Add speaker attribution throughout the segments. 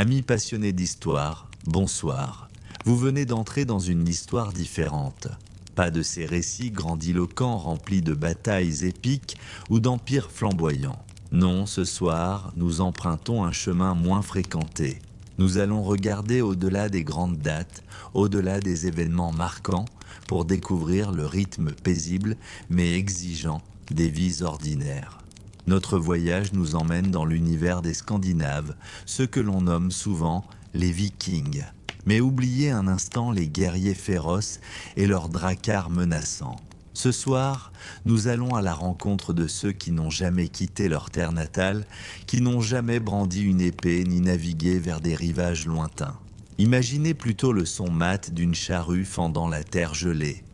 Speaker 1: Amis passionnés d'histoire, bonsoir. Vous venez d'entrer dans une histoire différente. Pas de ces récits grandiloquents remplis de batailles épiques ou d'empires flamboyants. Non, ce soir, nous empruntons un chemin moins fréquenté. Nous allons regarder au-delà des grandes dates, au-delà des événements marquants, pour découvrir le rythme paisible mais exigeant des vies ordinaires. Notre voyage nous emmène dans l'univers des Scandinaves, ceux que l'on nomme souvent les Vikings. Mais oubliez un instant les guerriers féroces et leurs dracars menaçants. Ce soir, nous allons à la rencontre de ceux qui n'ont jamais quitté leur terre natale, qui n'ont jamais brandi une épée ni navigué vers des rivages lointains. Imaginez plutôt le son mat d'une charrue fendant la terre gelée,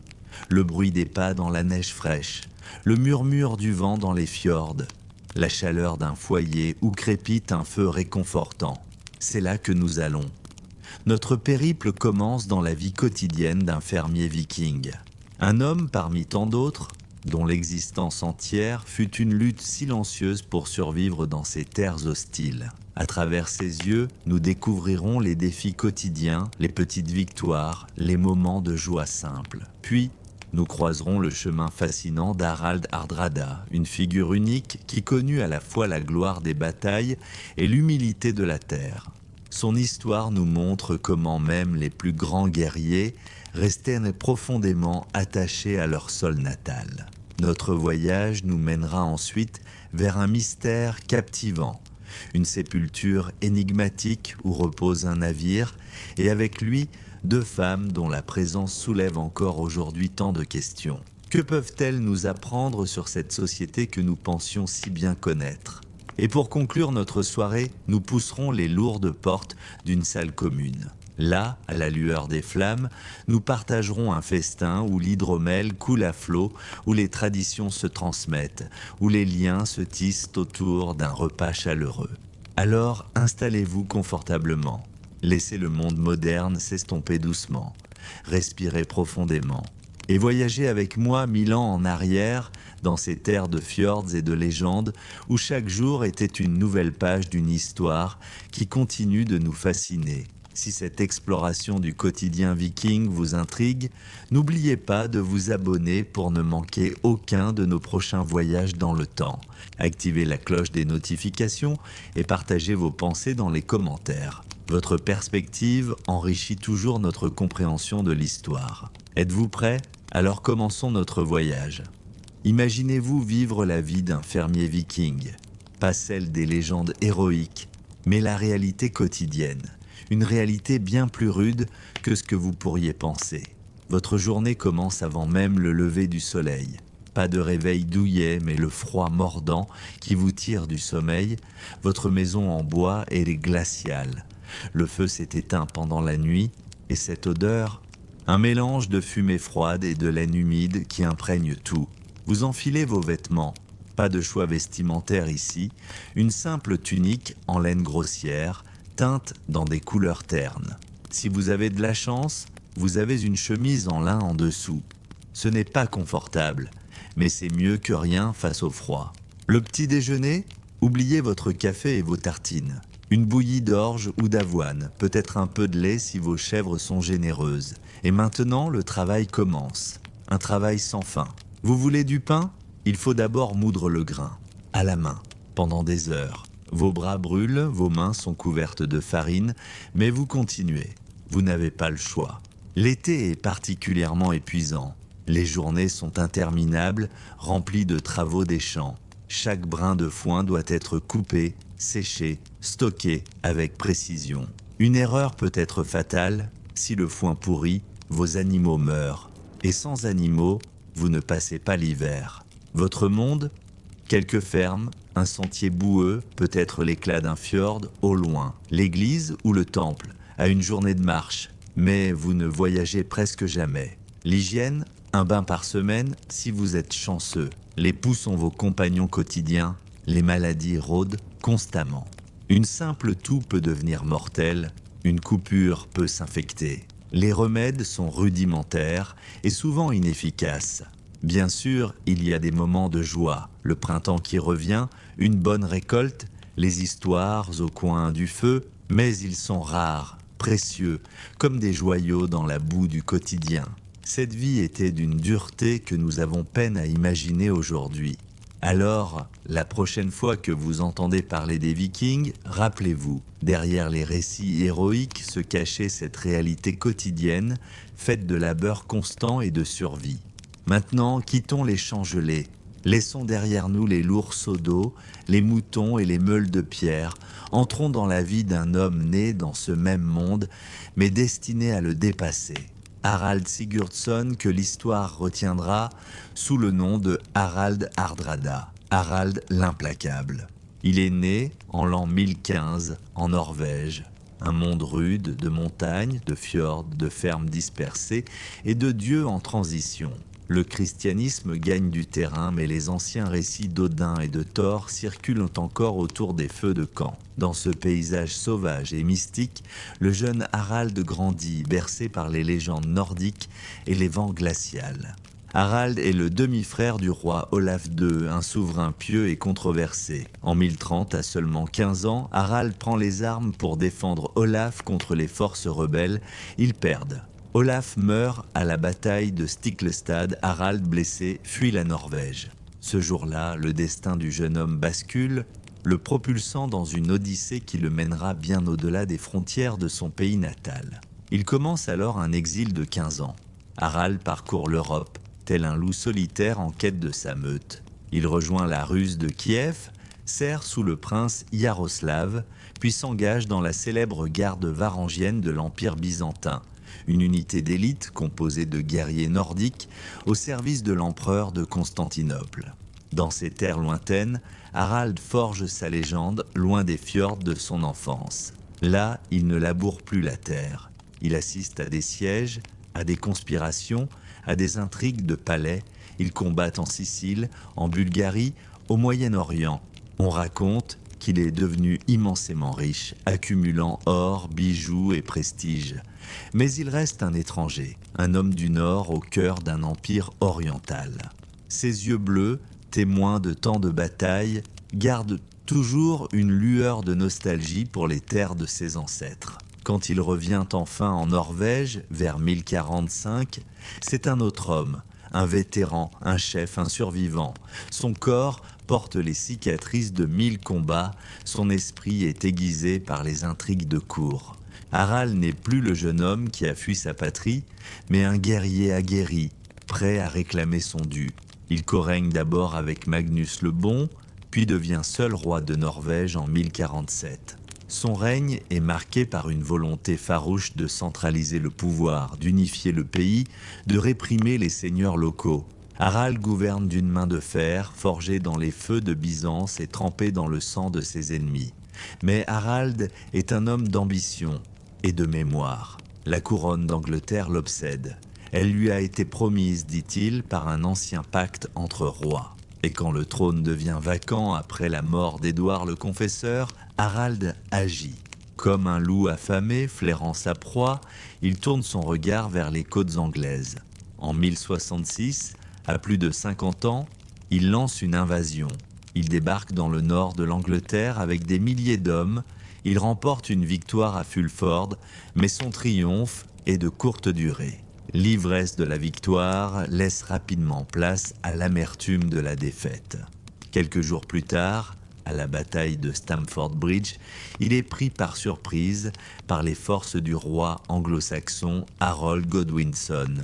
Speaker 1: le bruit des pas dans la neige fraîche, le murmure du vent dans les fjords, la chaleur d'un foyer où crépite un feu réconfortant. C'est là que nous allons. Notre périple commence dans la vie quotidienne d'un fermier viking. Un homme parmi tant d'autres, dont l'existence entière fut une lutte silencieuse pour survivre dans ces terres hostiles. À travers ses yeux, nous découvrirons les défis quotidiens, les petites victoires, les moments de joie simple. Puis, nous croiserons le chemin fascinant d'Harald Hardrada, une figure unique qui connut à la fois la gloire des batailles et l'humilité de la terre. Son histoire nous montre comment même les plus grands guerriers restaient profondément attachés à leur sol natal. Notre voyage nous mènera ensuite vers un mystère captivant, une sépulture énigmatique où repose un navire, et avec lui, deux femmes dont la présence soulève encore aujourd'hui tant de questions. Que peuvent-elles nous apprendre sur cette société que nous pensions si bien connaître ? Et pour conclure notre soirée, nous pousserons les lourdes portes d'une salle commune. Là, à la lueur des flammes, nous partagerons un festin où l'hydromel coule à flot, où les traditions se transmettent, où les liens se tissent autour d'un repas chaleureux. Alors, installez-vous confortablement. Laissez le monde moderne s'estomper doucement. Respirez profondément. Et voyagez avec moi 1000 ans en arrière, dans ces terres de fjords et de légendes, où chaque jour était une nouvelle page d'une histoire qui continue de nous fasciner. Si cette exploration du quotidien viking vous intrigue, n'oubliez pas de vous abonner pour ne manquer aucun de nos prochains voyages dans le temps. Activez la cloche des notifications et partagez vos pensées dans les commentaires. Votre perspective enrichit toujours notre compréhension de l'histoire. Êtes-vous prêts ? Alors commençons notre voyage. Imaginez-vous vivre la vie d'un fermier viking, pas celle des légendes héroïques, mais la réalité quotidienne. Une réalité bien plus rude que ce que vous pourriez penser. Votre journée commence avant même le lever du soleil. Pas de réveil douillet, mais le froid mordant qui vous tire du sommeil. Votre maison en bois est glaciale. Le feu s'est éteint pendant la nuit, et cette odeur, un mélange de fumée froide et de laine humide qui imprègne tout. Vous enfilez vos vêtements. Pas de choix vestimentaire ici. Une simple tunique en laine grossière, teinte dans des couleurs ternes. Si vous avez de la chance, vous avez une chemise en lin en dessous. Ce n'est pas confortable, mais c'est mieux que rien face au froid. Le petit déjeuner, oubliez votre café et vos tartines. Une bouillie d'orge ou d'avoine, peut-être un peu de lait si vos chèvres sont généreuses. Et maintenant, le travail commence. Un travail sans fin. Vous voulez du pain ? Il faut d'abord moudre le grain, à la main, pendant des heures. Vos bras brûlent, vos mains sont couvertes de farine, mais vous continuez. Vous n'avez pas le choix. L'été est particulièrement épuisant. Les journées sont interminables, remplies de travaux des champs. Chaque brin de foin doit être coupé, séché, stocké avec précision. Une erreur peut être fatale. Si le foin pourrit, vos animaux meurent. Et sans animaux, vous ne passez pas l'hiver. Votre monde ? Quelques fermes, un sentier boueux, peut-être l'éclat d'un fjord, au loin. L'église ou le temple, à une journée de marche. Mais vous ne voyagez presque jamais. L'hygiène, un bain par semaine, si vous êtes chanceux. Les poux sont vos compagnons quotidiens. Les maladies rôdent constamment. Une simple toux peut devenir mortelle. Une coupure peut s'infecter. Les remèdes sont rudimentaires et souvent inefficaces. Bien sûr, il y a des moments de joie, le printemps qui revient, une bonne récolte, les histoires au coin du feu, Mais ils sont rares, précieux, comme des joyaux dans la boue du quotidien. Cette vie était d'une dureté que nous avons peine à imaginer aujourd'hui. Alors, la prochaine fois que vous entendez parler des Vikings, rappelez-vous, derrière les récits héroïques se cachait cette réalité quotidienne, faite de labeur constant et de survie. Maintenant, quittons les champs gelés. Laissons derrière nous les lourds seaux d'eau, les moutons et les meules de pierre. Entrons dans la vie d'un homme né dans ce même monde, mais destiné à le dépasser. Harald Sigurdsson, que l'histoire retiendra sous le nom de Harald Hardrada, Harald l'implacable. Il est né en l'an 1015 en Norvège. Un monde rude de montagnes, de fjords, de fermes dispersées et de dieux en transition. Le christianisme gagne du terrain, mais les anciens récits d'Odin et de Thor circulent encore autour des feux de camp. Dans ce paysage sauvage et mystique, le jeune Harald grandit, bercé par les légendes nordiques et les vents glacials. Harald est le demi-frère du roi Olaf II, un souverain pieux et controversé. En 1030, à seulement 15 ans, Harald prend les armes pour défendre Olaf contre les forces rebelles. Ils perdent. Olaf meurt à la bataille de Stiklestad. Harald, blessé, fuit la Norvège. Ce jour-là, le destin du jeune homme bascule, le propulsant dans une odyssée qui le mènera bien au-delà des frontières de son pays natal. Il commence alors un exil de 15 ans. Harald parcourt l'Europe, tel un loup solitaire en quête de sa meute. Il rejoint la Ruse de Kiev, sert sous le prince Yaroslav, puis s'engage dans la célèbre garde varangienne de l'Empire byzantin, une unité d'élite composée de guerriers nordiques au service de l'empereur de Constantinople. Dans ces terres lointaines, Harald forge sa légende loin des fjords de son enfance. Là, il ne laboure plus la terre. Il assiste à des sièges, à des conspirations, à des intrigues de palais. Il combat en Sicile, en Bulgarie, au Moyen-Orient. On raconte qu'il est devenu immensément riche, accumulant or, bijoux et prestige. Mais il reste un étranger, un homme du Nord au cœur d'un empire oriental. Ses yeux bleus, témoins de tant de batailles, gardent toujours une lueur de nostalgie pour les terres de ses ancêtres. Quand il revient enfin en Norvège, vers 1045, c'est un autre homme, un vétéran, un chef, un survivant. Son corps porte les cicatrices de 1000 combats, son esprit est aiguisé par les intrigues de cour. Harald n'est plus le jeune homme qui a fui sa patrie, mais un guerrier aguerri, prêt à réclamer son dû. Il corrègne d'abord avec Magnus le Bon, puis devient seul roi de Norvège en 1047. Son règne est marqué par une volonté farouche de centraliser le pouvoir, d'unifier le pays, de réprimer les seigneurs locaux. Harald gouverne d'une main de fer, forgée dans les feux de Byzance et trempée dans le sang de ses ennemis. Mais Harald est un homme d'ambition et de mémoire. La couronne d'Angleterre l'obsède. Elle lui a été promise, dit-il, par un ancien pacte entre rois. Et quand le trône devient vacant après la mort d'Édouard le Confesseur, Harald agit. Comme un loup affamé, flairant sa proie, il tourne son regard vers les côtes anglaises. En 1066, à plus de 50 ans, il lance une invasion. Il débarque dans le nord de l'Angleterre avec des milliers d'hommes. Il remporte une victoire à Fulford, mais son triomphe est de courte durée. L'ivresse de la victoire laisse rapidement place à l'amertume de la défaite. Quelques jours plus tard, à la bataille de Stamford Bridge, il est pris par surprise par les forces du roi anglo-saxon Harold Godwinson.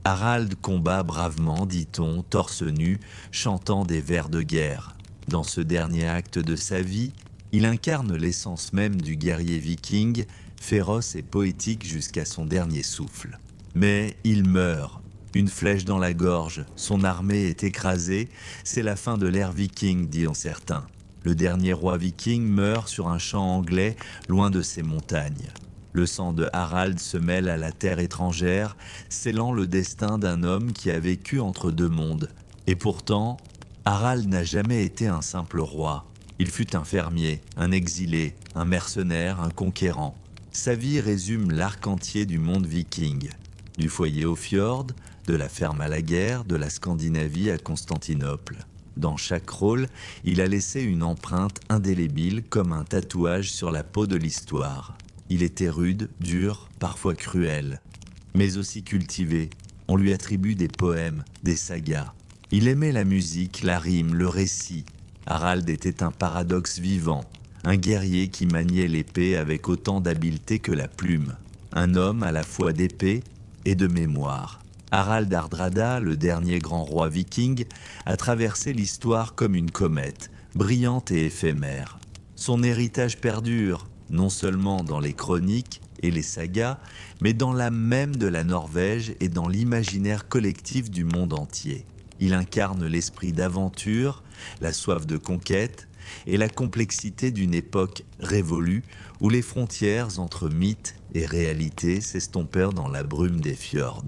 Speaker 1: Harald combat bravement, dit-on, torse nu, chantant des vers de guerre. Dans ce dernier acte de sa vie, il incarne l'essence même du guerrier viking, féroce et poétique jusqu'à son dernier souffle. Mais il meurt, une flèche dans la gorge, son armée est écrasée, c'est la fin de l'ère viking, diront certains. Le dernier roi viking meurt sur un champ anglais, loin de ses montagnes. Le sang de Harald se mêle à la terre étrangère, scellant le destin d'un homme qui a vécu entre deux mondes. Et pourtant, Harald n'a jamais été un simple roi. Il fut un fermier, un exilé, un mercenaire, un conquérant. Sa vie résume l'arc entier du monde viking. Du foyer au fjord, de la ferme à la guerre, de la Scandinavie à Constantinople. Dans chaque rôle, il a laissé une empreinte indélébile comme un tatouage sur la peau de l'histoire. Il était rude, dur, parfois cruel, mais aussi cultivé. On lui attribue des poèmes, des sagas. Il aimait la musique, la rime, le récit. Harald était un paradoxe vivant, un guerrier qui maniait l'épée avec autant d'habileté que la plume. Un homme à la fois d'épée et de mémoire. Harald Hardrada, le dernier grand roi viking, a traversé l'histoire comme une comète, brillante et éphémère. Son héritage perdure, non seulement dans les chroniques et les sagas, mais dans l'âme même de la Norvège et dans l'imaginaire collectif du monde entier. Il incarne l'esprit d'aventure, la soif de conquête et la complexité d'une époque révolue où les frontières entre mythe et réalité s'estompèrent dans la brume des fjords.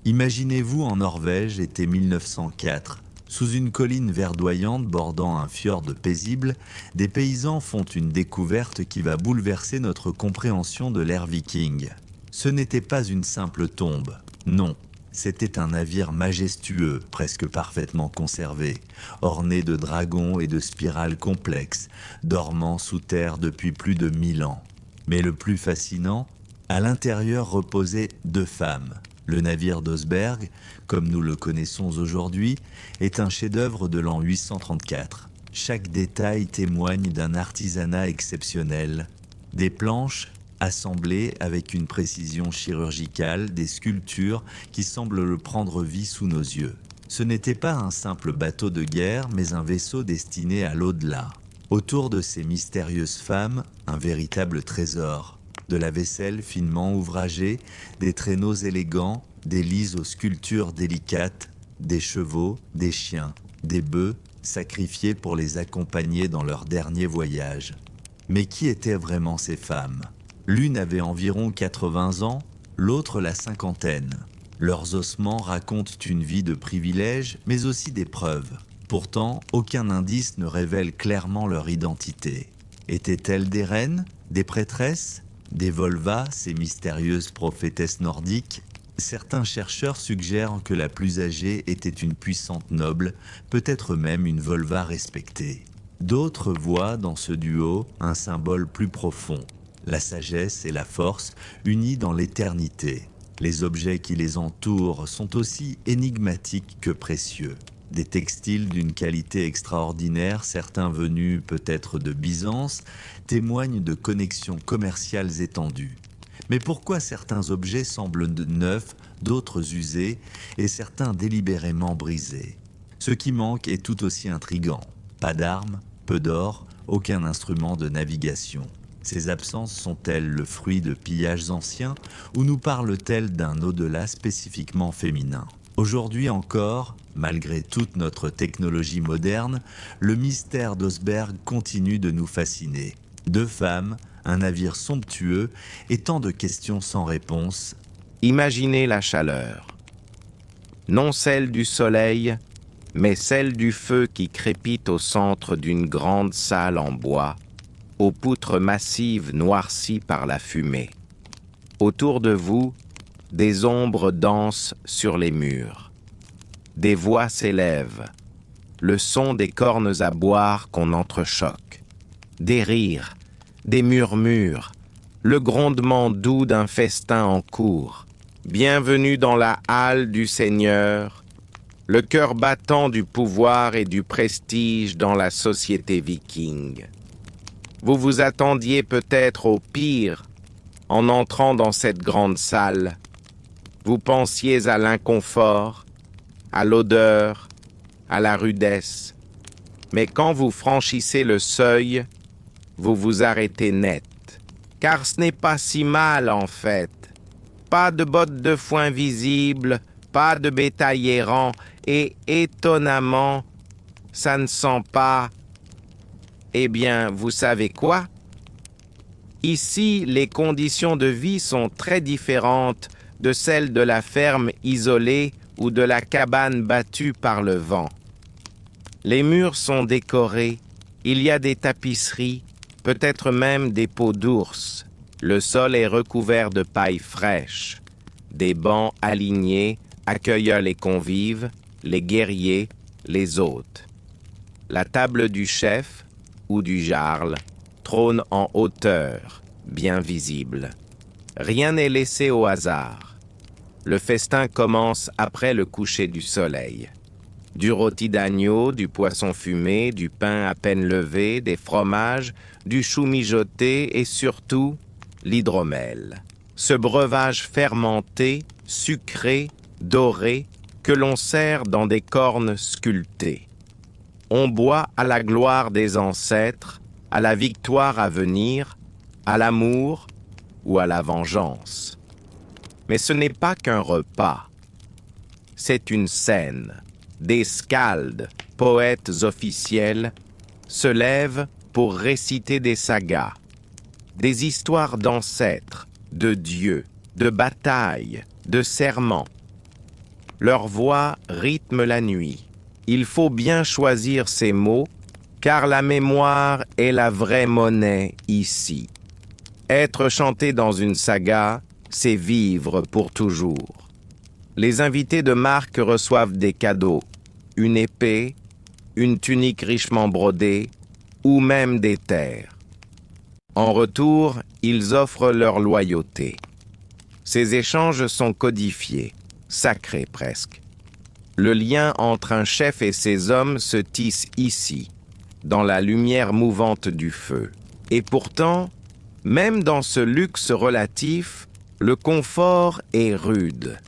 Speaker 1: Imaginez-vous en Norvège, été 1904, sous une colline verdoyante bordant un fjord paisible, des paysans font une découverte qui va bouleverser notre compréhension de l'ère viking. Ce n'était pas une simple tombe, non. C'était un navire majestueux, presque parfaitement conservé, orné de dragons et de spirales complexes, dormant sous terre depuis plus de 1000 ans. Mais le plus fascinant, à l'intérieur reposaient 2 femmes. Le navire d'Oseberg, comme nous le connaissons aujourd'hui, est un chef-d'œuvre de l'an 834. Chaque détail témoigne d'un artisanat exceptionnel. Des planches assemblées avec une précision chirurgicale, des sculptures qui semblent le prendre vie sous nos yeux. Ce n'était pas un simple bateau de guerre, mais un vaisseau destiné à l'au-delà. Autour de ces mystérieuses femmes, un véritable trésor. De la vaisselle finement ouvragée, des traîneaux élégants, des lits aux sculptures délicates, des chevaux, des chiens, des bœufs sacrifiés pour les accompagner dans leur dernier voyage. Mais qui étaient vraiment ces femmes ? L'une avait environ 80 ans, l'autre la cinquantaine. Leurs ossements racontent une vie de privilèges, mais aussi d'épreuves. Pourtant, aucun indice ne révèle clairement leur identité. Étaient-elles des reines, des prêtresses, des volvas, ces mystérieuses prophétesses nordiques? Certains chercheurs suggèrent que la plus âgée était une puissante noble, peut-être même une volva respectée. D'autres voient dans ce duo un symbole plus profond. La sagesse et la force unies dans l'éternité. Les objets qui les entourent sont aussi énigmatiques que précieux. Des textiles d'une qualité extraordinaire, certains venus peut-être de Byzance, témoignent de connexions commerciales étendues. Mais pourquoi certains objets semblent neufs, d'autres usés, et certains délibérément brisés? Ce qui manque est tout aussi intrigant. Pas d'armes, peu d'or, aucun instrument de navigation. Ces absences sont-elles le fruit de pillages anciens ou nous parlent-elles d'un au-delà spécifiquement féminin? Aujourd'hui encore, malgré toute notre technologie moderne, le mystère d'Oseberg continue de nous fasciner. 2 femmes, un navire somptueux et tant de questions sans réponse.
Speaker 2: Imaginez la chaleur. Non celle du soleil, mais celle du feu qui crépite au centre d'une grande salle en bois, aux poutres massives noircies par la fumée. Autour de vous, des ombres dansent sur les murs. Des voix s'élèvent, le son des cornes à boire qu'on entrechoque. Des rires, des murmures, le grondement doux d'un festin en cours. Bienvenue dans la halle du Seigneur, le cœur battant du pouvoir et du prestige dans la société viking. Vous vous attendiez peut-être au pire en entrant dans cette grande salle. Vous pensiez à l'inconfort, à l'odeur, à la rudesse. Mais quand vous franchissez le seuil, vous vous arrêtez net. Car ce n'est pas si mal en fait. Pas de bottes de foin visibles, pas de bétail errant, et étonnamment, ça ne sent pas... Eh bien, vous savez quoi? Ici, les conditions de vie sont très différentes de celles de la ferme isolée ou de la cabane battue par le vent. Les murs sont décorés, il y a des tapisseries, peut-être même des peaux d'ours. Le sol est recouvert de paille fraîche. Des bancs alignés accueillent les convives, les guerriers, les hôtes. La table du chef ou du jarl trône en hauteur, bien visible. Rien n'est laissé au hasard. Le festin commence après le coucher du soleil. Du rôti d'agneau, du poisson fumé, du pain à peine levé, des fromages, du chou mijoté et surtout l'hydromel. Ce breuvage fermenté, sucré, doré, que l'on sert dans des cornes sculptées. On boit à la gloire des ancêtres, à la victoire à venir, à l'amour ou à la vengeance. Mais ce n'est pas qu'un repas. C'est une scène. Des skalds, poètes officiels, se lèvent pour réciter des sagas, des histoires d'ancêtres, de dieux, de batailles, de serments. Leur voix rythme la nuit. Il faut bien choisir ses mots, car la mémoire est la vraie monnaie ici. Être chanté dans une saga, c'est vivre pour toujours. Les invités de marque reçoivent des cadeaux, une épée, une tunique richement brodée, ou même des terres. En retour, ils offrent leur loyauté. Ces échanges sont codifiés, sacrés presque. Le lien entre un chef et ses hommes se tisse ici, dans la lumière mouvante du feu. Et pourtant, même dans ce luxe relatif, le confort est rude.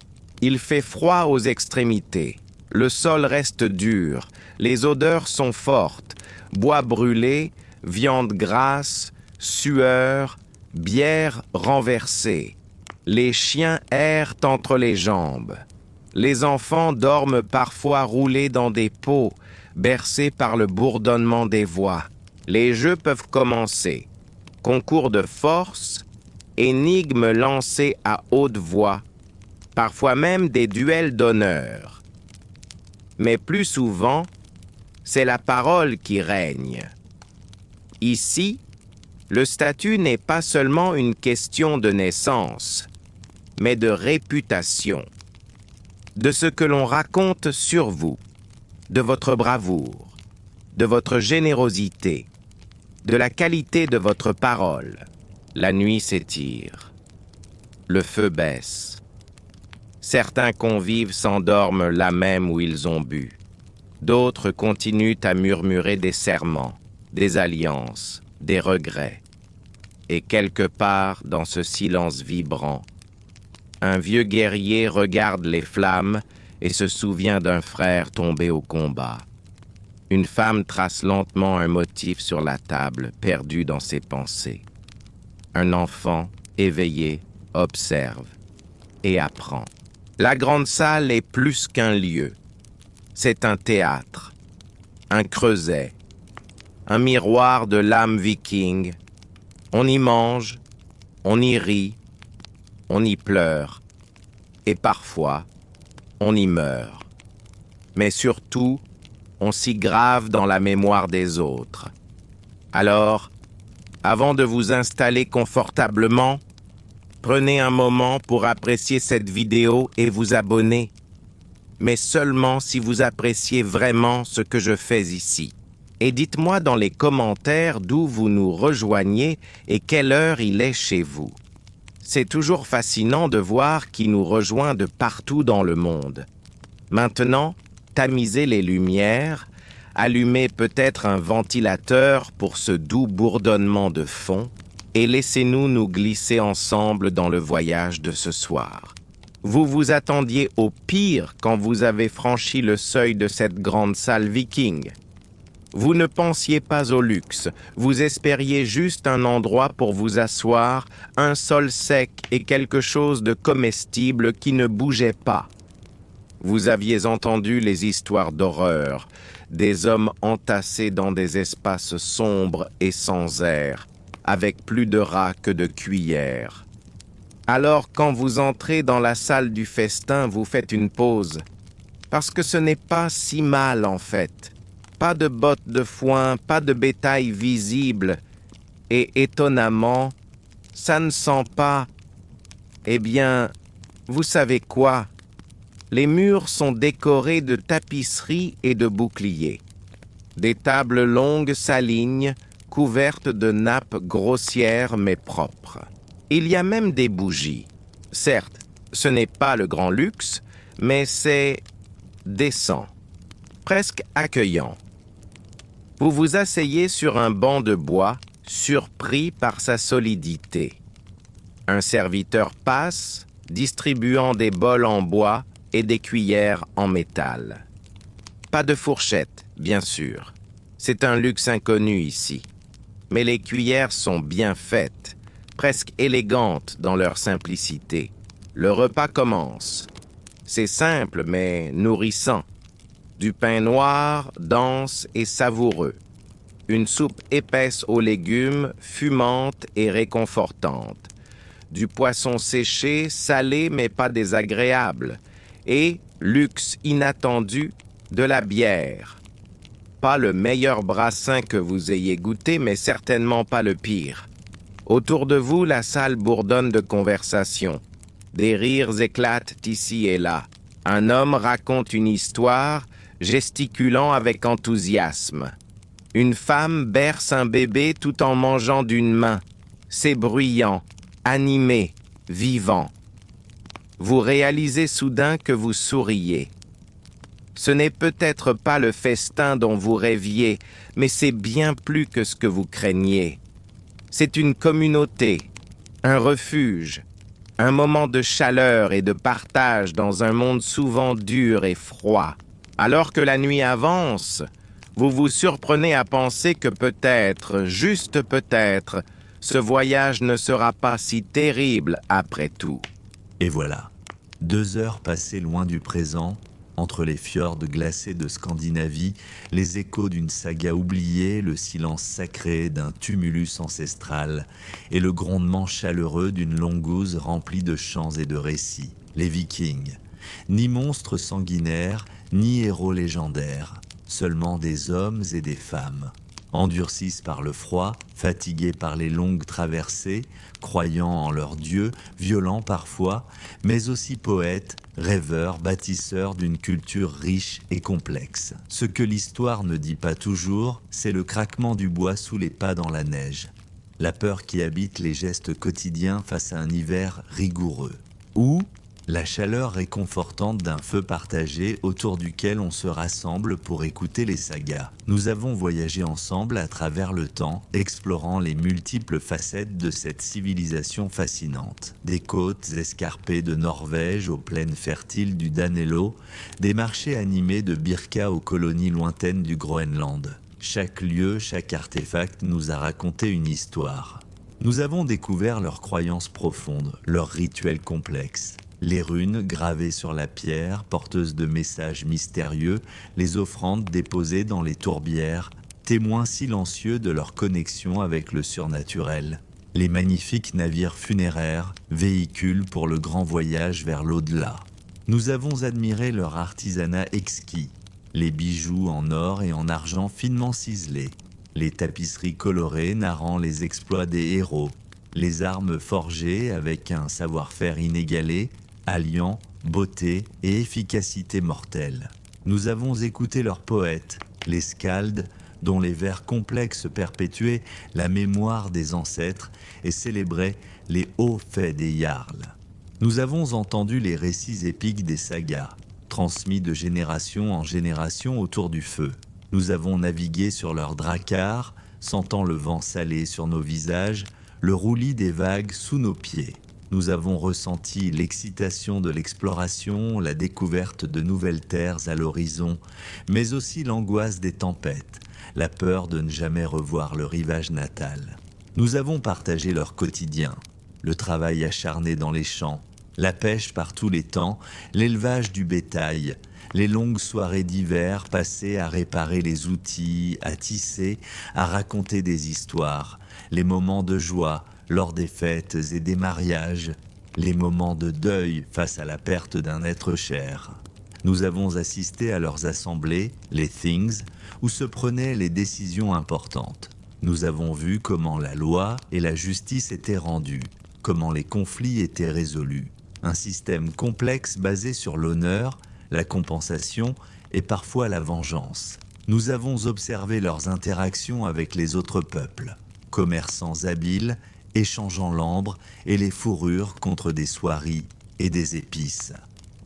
Speaker 2: Il fait froid aux extrémités. Le sol reste dur. Les odeurs sont fortes. Bois brûlé, viande grasse, sueur, bière renversée. Les chiens errent entre les jambes. Les enfants dorment parfois roulés dans des pots, bercés par le bourdonnement des voix. Les jeux peuvent commencer. Concours de force, énigmes lancées à haute voix, parfois même des duels d'honneur. Mais plus souvent, c'est la parole qui règne. Ici, le statut n'est pas seulement une question de naissance, mais de réputation, de ce que l'on raconte sur vous, de votre bravoure, de votre générosité, de la qualité de votre parole. La nuit s'étire, le feu baisse. Certains convives s'endorment là même où ils ont bu. D'autres continuent à murmurer des serments, des alliances, des regrets. Et quelque part dans ce silence vibrant, un vieux guerrier regarde les flammes et se souvient d'un frère tombé au combat. Une femme trace lentement un motif sur la table, perdu dans ses pensées. Un enfant, éveillé, observe et apprend. La grande salle est plus qu'un lieu. C'est un théâtre, un creuset, un miroir de l'âme viking. On y mange, on y rit, on y pleure, et parfois, on y meurt. Mais surtout, on s'y grave dans la mémoire des autres. Alors, avant de vous installer confortablement, prenez un moment pour apprécier cette vidéo et vous abonner, mais seulement si vous appréciez vraiment ce que je fais ici. Et dites-moi dans les commentaires d'où vous nous rejoignez et quelle heure il est chez vous. C'est toujours fascinant de voir qui nous rejoint de partout dans le monde. Maintenant, tamisez les lumières, allumez peut-être un ventilateur pour ce doux bourdonnement de fond, et laissez-nous nous glisser ensemble dans le voyage de ce soir. Vous vous attendiez au pire quand vous avez franchi le seuil de cette grande salle viking. Vous ne pensiez pas au luxe, vous espériez juste un endroit pour vous asseoir, un sol sec et quelque chose de comestible qui ne bougeait pas. Vous aviez entendu les histoires d'horreur, des hommes entassés dans des espaces sombres et sans air, avec plus de rats que de cuillères. Alors, quand vous entrez dans la salle du festin, vous faites une pause, parce que ce n'est pas si mal en fait. Pas de bottes de foin, pas de bétail visible, et étonnamment, ça ne sent pas... Eh bien, vous savez quoi? Les murs sont décorés de tapisseries et de boucliers. Des tables longues s'alignent, couvertes de nappes grossières mais propres. Il y a même des bougies. Certes, ce n'est pas le grand luxe, mais c'est décent, presque accueillant. Vous vous asseyez sur un banc de bois, surpris par sa solidité. Un serviteur passe, distribuant des bols en bois et des cuillères en métal. Pas de fourchette, bien sûr. C'est un luxe inconnu ici. Mais les cuillères sont bien faites, presque élégantes dans leur simplicité. Le repas commence. C'est simple mais nourrissant. Du pain noir, dense et savoureux. Une soupe épaisse aux légumes, fumante et réconfortante. Du poisson séché, salé mais pas désagréable. Et, luxe inattendu, de la bière. Pas le meilleur brassin que vous ayez goûté, mais certainement pas le pire. Autour de vous, la salle bourdonne de conversation. Des rires éclatent ici et là. Un homme raconte une histoire, gesticulant avec enthousiasme. Une femme berce un bébé tout en mangeant d'une main. C'est bruyant, animé, vivant. Vous réalisez soudain que vous souriez. Ce n'est peut-être pas le festin dont vous rêviez, mais c'est bien plus que ce que vous craigniez. C'est une communauté, un refuge, un moment de chaleur et de partage dans un monde souvent dur et froid. Alors que la nuit avance, vous vous surprenez à penser que peut-être, juste peut-être, ce voyage ne sera pas si terrible après tout.
Speaker 1: Et voilà, 2 heures passées loin du présent, entre les fjords glacés de Scandinavie, les échos d'une saga oubliée, le silence sacré d'un tumulus ancestral et le grondement chaleureux d'une longouse remplie de chants et de récits. Les Vikings, ni monstres sanguinaires, ni héros légendaires, seulement des hommes et des femmes. Endurcis par le froid, fatigués par les longues traversées, croyant en leur Dieu, violents parfois, mais aussi poètes, rêveurs, bâtisseurs d'une culture riche et complexe. Ce que l'histoire ne dit pas toujours, c'est le craquement du bois sous les pas dans la neige, la peur qui habite les gestes quotidiens face à un hiver rigoureux, ou la chaleur réconfortante d'un feu partagé autour duquel on se rassemble pour écouter les sagas. Nous avons voyagé ensemble à travers le temps, explorant les multiples facettes de cette civilisation fascinante. Des côtes escarpées de Norvège aux plaines fertiles du Danelot, des marchés animés de Birka aux colonies lointaines du Groenland. Chaque lieu, chaque artefact nous a raconté une histoire. Nous avons découvert leurs croyances profondes, leurs rituels complexes. Les runes gravées sur la pierre, porteuses de messages mystérieux, les offrandes déposées dans les tourbières, témoins silencieux de leur connexion avec le surnaturel. Les magnifiques navires funéraires, véhicules pour le grand voyage vers l'au-delà. Nous avons admiré leur artisanat exquis, les bijoux en or et en argent finement ciselés, les tapisseries colorées narrant les exploits des héros, les armes forgées avec un savoir-faire inégalé, alliant beauté et efficacité mortelle. Nous avons écouté leurs poètes, les skalds, dont les vers complexes perpétuaient la mémoire des ancêtres et célébraient les hauts faits des jarls. Nous avons entendu les récits épiques des sagas, transmis de génération en génération autour du feu. Nous avons navigué sur leurs dracars, sentant le vent salé sur nos visages, le roulis des vagues sous nos pieds. Nous avons ressenti l'excitation de l'exploration, la découverte de nouvelles terres à l'horizon, mais aussi l'angoisse des tempêtes, la peur de ne jamais revoir le rivage natal. Nous avons partagé leur quotidien, le travail acharné dans les champs, la pêche par tous les temps, l'élevage du bétail, les longues soirées d'hiver passées à réparer les outils, à tisser, à raconter des histoires, les moments de joie, lors des fêtes et des mariages, les moments de deuil face à la perte d'un être cher. Nous avons assisté à leurs assemblées, les Things, où se prenaient les décisions importantes. Nous avons vu comment la loi et la justice étaient rendues, comment les conflits étaient résolus. Un système complexe basé sur l'honneur, la compensation et parfois la vengeance. Nous avons observé leurs interactions avec les autres peuples, commerçants habiles, échangeant l'ambre et les fourrures contre des soieries et des épices.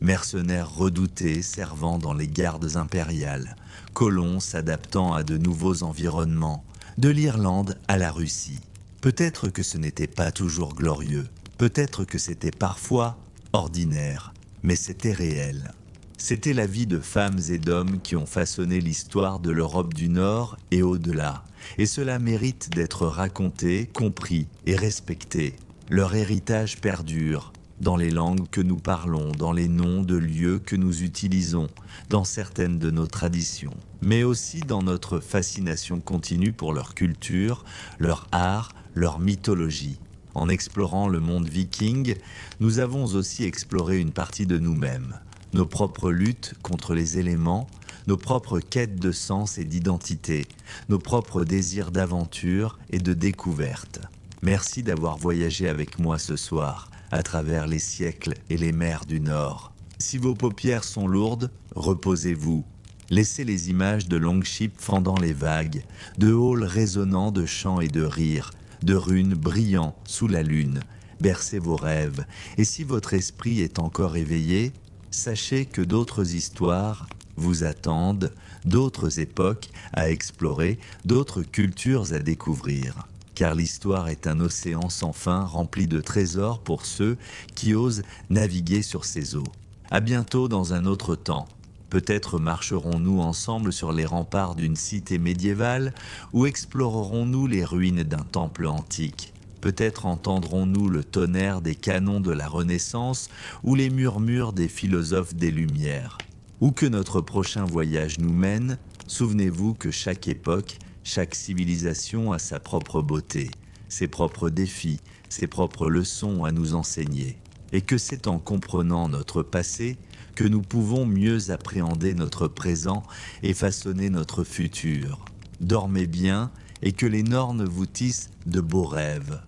Speaker 1: Mercenaires redoutés servant dans les gardes impériales, colons s'adaptant à de nouveaux environnements, de l'Irlande à la Russie. Peut-être que ce n'était pas toujours glorieux, peut-être que c'était parfois ordinaire, mais c'était réel. C'était la vie de femmes et d'hommes qui ont façonné l'histoire de l'Europe du Nord et au-delà, et cela mérite d'être raconté, compris et respecté. Leur héritage perdure dans les langues que nous parlons, dans les noms de lieux que nous utilisons, dans certaines de nos traditions, mais aussi dans notre fascination continue pour leur culture, leur art, leur mythologie. En explorant le monde viking, nous avons aussi exploré une partie de nous-mêmes, nos propres luttes contre les éléments, nos propres quêtes de sens et d'identité, nos propres désirs d'aventure et de découverte. Merci d'avoir voyagé avec moi ce soir, à travers les siècles et les mers du Nord. Si vos paupières sont lourdes, reposez-vous. Laissez les images de Longship fendant les vagues, de halls résonnants de chants et de rires, de runes brillant sous la lune. Bercez vos rêves, et si votre esprit est encore éveillé, sachez que d'autres histoires vous attendent, d'autres époques à explorer, d'autres cultures à découvrir. Car l'histoire est un océan sans fin rempli de trésors pour ceux qui osent naviguer sur ses eaux. À bientôt dans un autre temps. Peut-être marcherons-nous ensemble sur les remparts d'une cité médiévale ou explorerons-nous les ruines d'un temple antique. Peut-être entendrons-nous le tonnerre des canons de la Renaissance ou les murmures des philosophes des Lumières. Où que notre prochain voyage nous mène, souvenez-vous que chaque époque, chaque civilisation a sa propre beauté, ses propres défis, ses propres leçons à nous enseigner. Et que c'est en comprenant notre passé que nous pouvons mieux appréhender notre présent et façonner notre futur. Dormez bien et que les Nornes vous tissent de beaux rêves.